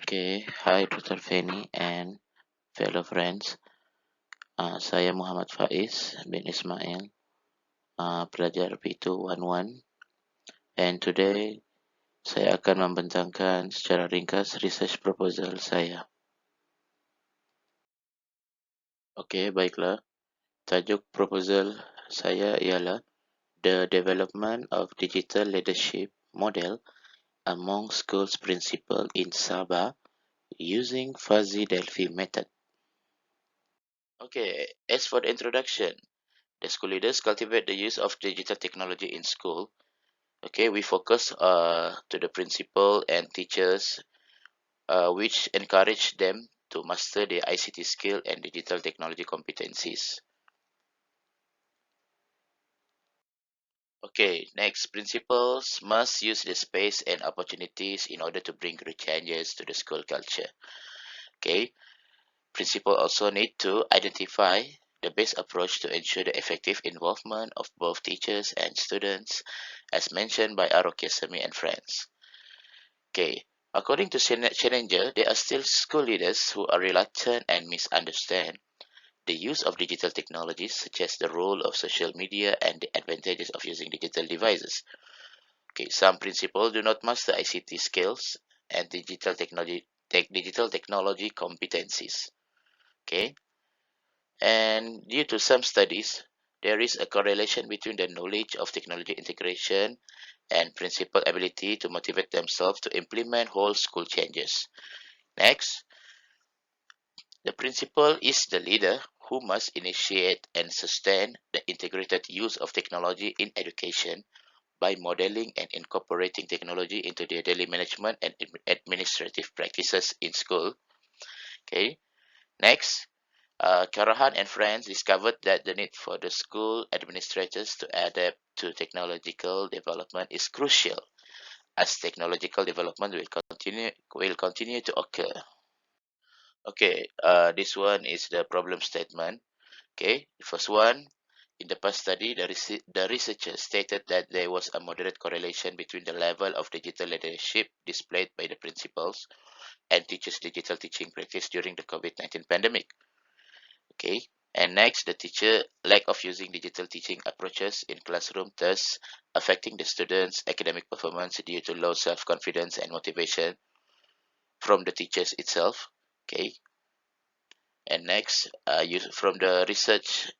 Okay, hi Dr. Feni and fellow friends. Saya Muhammad Faiz bin Ismail, pelajar P211, and today saya akan membentangkan secara ringkas research proposal saya. Okey, baiklah. Tajuk proposal saya ialah The Development of Digital Leadership Model Among Schools Principal in Sabah using Fuzzy Delphi Method. Okay, as for the introduction, the school leaders cultivate the use of digital technology in school. Okay, we focus to the principal and teachers, which encourage them to master their ICT skill and digital technology competencies. Okay, next, principals must use the space and opportunities in order to bring great changes to the school culture. Okay, principal also need to identify the best approach to ensure the effective involvement of both teachers and students, as mentioned by Arokia Semi and friends. Okay, according to Challenger, there are still school leaders who are reluctant and misunderstand the use of digital technologies, such as the role of social media and the advantages of using digital devices. Okay, some principals do not master ICT skills and digital technology competencies. Okay, and due to some studies, there is a correlation between the knowledge of technology integration and principal ability to motivate themselves to implement whole school changes. Next, the principal is the leader who must initiate and sustain the integrated use of technology in education by modeling and incorporating technology into their daily management and administrative practices in school. Okay. Next, Karahan and friends discovered that the need for the school administrators to adapt to technological development is crucial, as technological development will continue to occur. Okay, this one is the problem statement. Okay, the first one, in the past study, the researchers stated that there was a moderate correlation between the level of digital leadership displayed by the principals and teachers' digital teaching practice during the COVID-19 pandemic. Okay, and next, the teacher lack of using digital teaching approaches in classroom, thus affecting the students' academic performance due to low self-confidence and motivation from the teachers itself. Okay, and next, from the research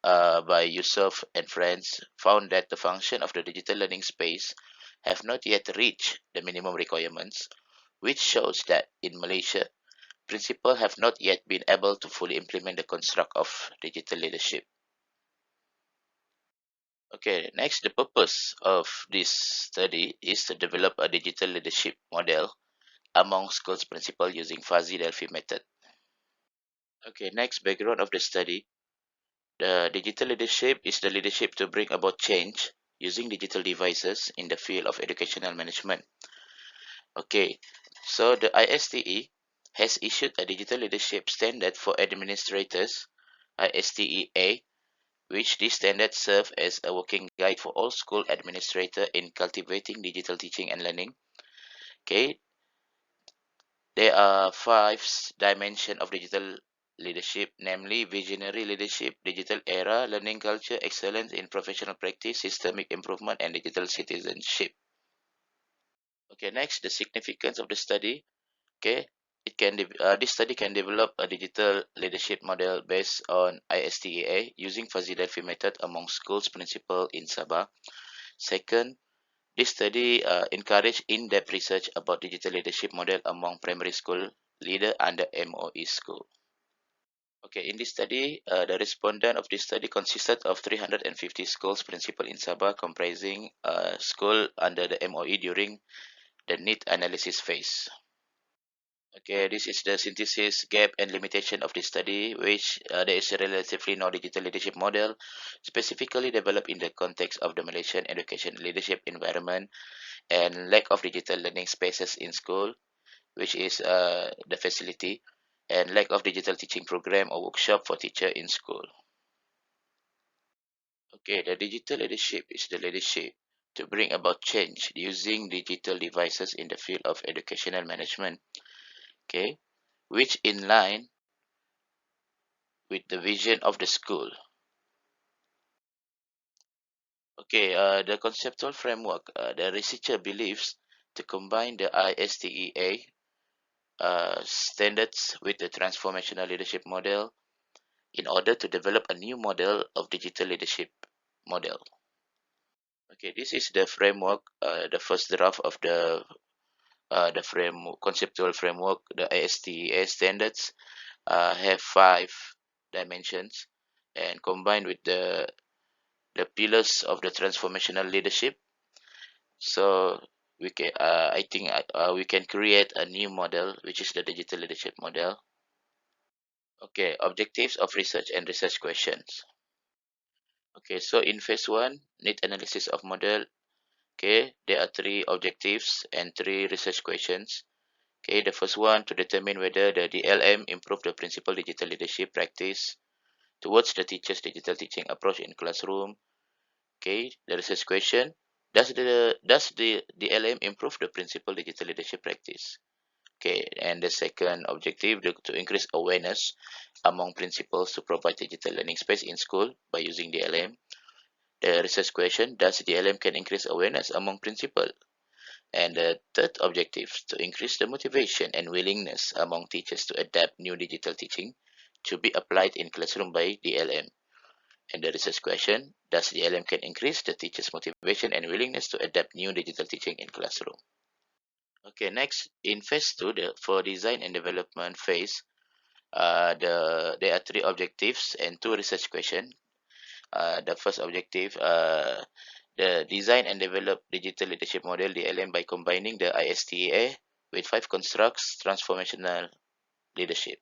by Yusuf and friends found that the function of the digital learning space have not yet reached the minimum requirements, which shows that in Malaysia, principals have not yet been able to fully implement the construct of digital leadership. Okay, next, the purpose of this study is to develop a digital leadership model among schools principals using Fuzzy Delphi method. Okay, next, background of the study. The digital leadership is the leadership to bring about change using digital devices in the field of educational management. Okay, so the ISTE has issued a digital leadership standard for administrators, ISTE-A, which this standard serves as a working guide for all school administrators in cultivating digital teaching and learning. Okay, there are five dimensions of digital leadership, namely visionary leadership, digital era, learning culture, excellence in professional practice, systemic improvement, and digital citizenship. Okay, next, the significance of the study. Okay, this study can develop a digital leadership model based on ISTEA using Fuzzy Delphi method among schools principal in Sabah. Second, this study encouraged in-depth research about digital leadership model among primary school leader under MOE school. Okay, in this study, the respondent of this study consisted of 350 schools principal in Sabah, comprising school under the MOE during the need analysis phase. Okay, this is the synthesis, gap, and limitation of this study, which there is a relatively no digital leadership model specifically developed in the context of the Malaysian education leadership environment and lack of digital learning spaces in school, which is the facility, and lack of digital teaching program or workshop for teacher in school. Okay, the digital leadership is the leadership to bring about change using digital devices in the field of educational management. okay, which in line with the vision of the school. Okay, the conceptual framework, the researcher believes to combine the ISTEA standards with the transformational leadership model in order to develop a new model of digital leadership model. Okay, this is the framework, the first draft of the conceptual framework. The ISTEA standards have 5 dimensions, and combined with the pillars of the transformational leadership. So I think we can create a new model, which is the digital leadership model. Okay, objectives of research and research questions. Okay, so in phase one, need analysis of model. Okay, there are 3 objectives and 3 research questions. Okay, the first one to determine whether the DLM improve the principal digital leadership practice towards the teacher's digital teaching approach in classroom. Okay, the research question: does the DLM improve the principal digital leadership practice? Okay, and the second objective to increase awareness among principals to provide digital learning space in school by using DLM. The research question: does DLM can increase awareness among principals? And the third objective to increase the motivation and willingness among teachers to adapt new digital teaching to be applied in classroom by DLM. And the research question: does DLM can increase the teachers' motivation and willingness to adapt new digital teaching in classroom? Okay, next in phase two, for design and development phase, there are 3 objectives and 2 research questions. The first objective, the design and develop digital leadership model DLM by combining the ISTEA with 5 constructs transformational leadership.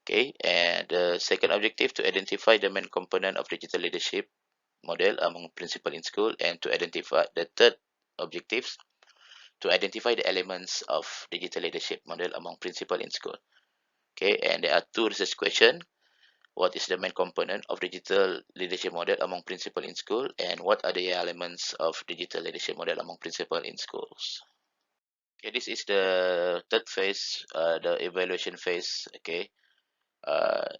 Okay, and the second objective to identify the main component of digital leadership model among principal in school, and to identify the third objectives to identify the elements of digital leadership model among principal in school. Okay, and there are 2 research questions. What is the main component of digital leadership model among principal in school, and what are the elements of digital leadership model among principal in schools? Okay, this is the third phase, the evaluation phase. Okay, uh,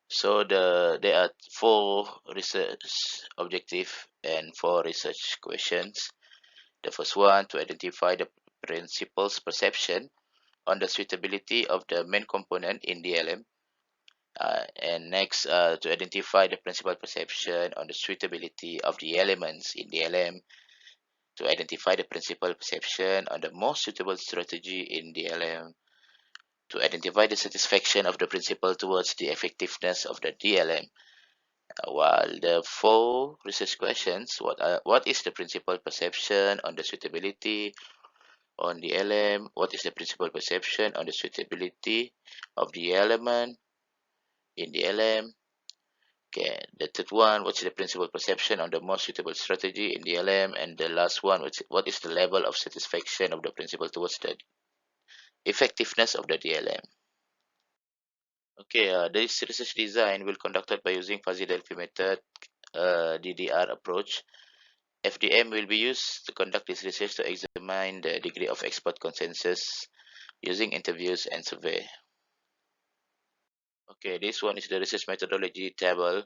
so there are 4 research objective and 4 research questions. The first one to identify the principal's perception on the suitability of the main component in DLM. And next, to identify the principal perception on the suitability of the elements in DLM, to identify the principal perception on the most suitable strategy in DLM, to identify the satisfaction of the principal towards the effectiveness of the DLM. While the 4 research questions, what is the principal perception on the suitability on the LM? What is the principal perception on the suitability of the element in the LM? Okay, the third one, what's the principal perception on the most suitable strategy in the LM? And the last one, what is the level of satisfaction of the principal towards the effectiveness of the DLM? Okay, this research design will conducted by using fuzzy Delphi method, DDR approach. FDM will be used to conduct this research to examine the degree of expert consensus using interviews and survey. Okay, this one is the research methodology table.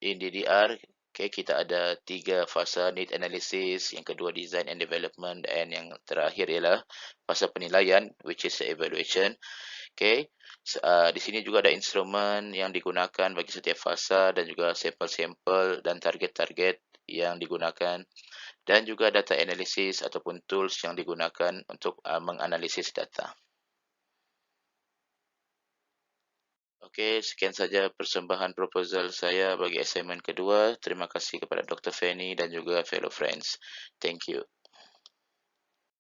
In DDR, okay, kita ada 3 fasa: need analysis, yang kedua design and development, and yang terakhir ialah fasa penilaian, which is evaluation. Okay, di sini juga ada instrumen yang digunakan bagi setiap fasa, dan juga sampel-sampel dan target-target yang digunakan, dan juga data analysis ataupun tools yang digunakan untuk menganalisis data. Okey, sekian saja persembahan proposal saya bagi assignment kedua. Terima kasih kepada Dr. Fanny dan juga fellow friends. Thank you.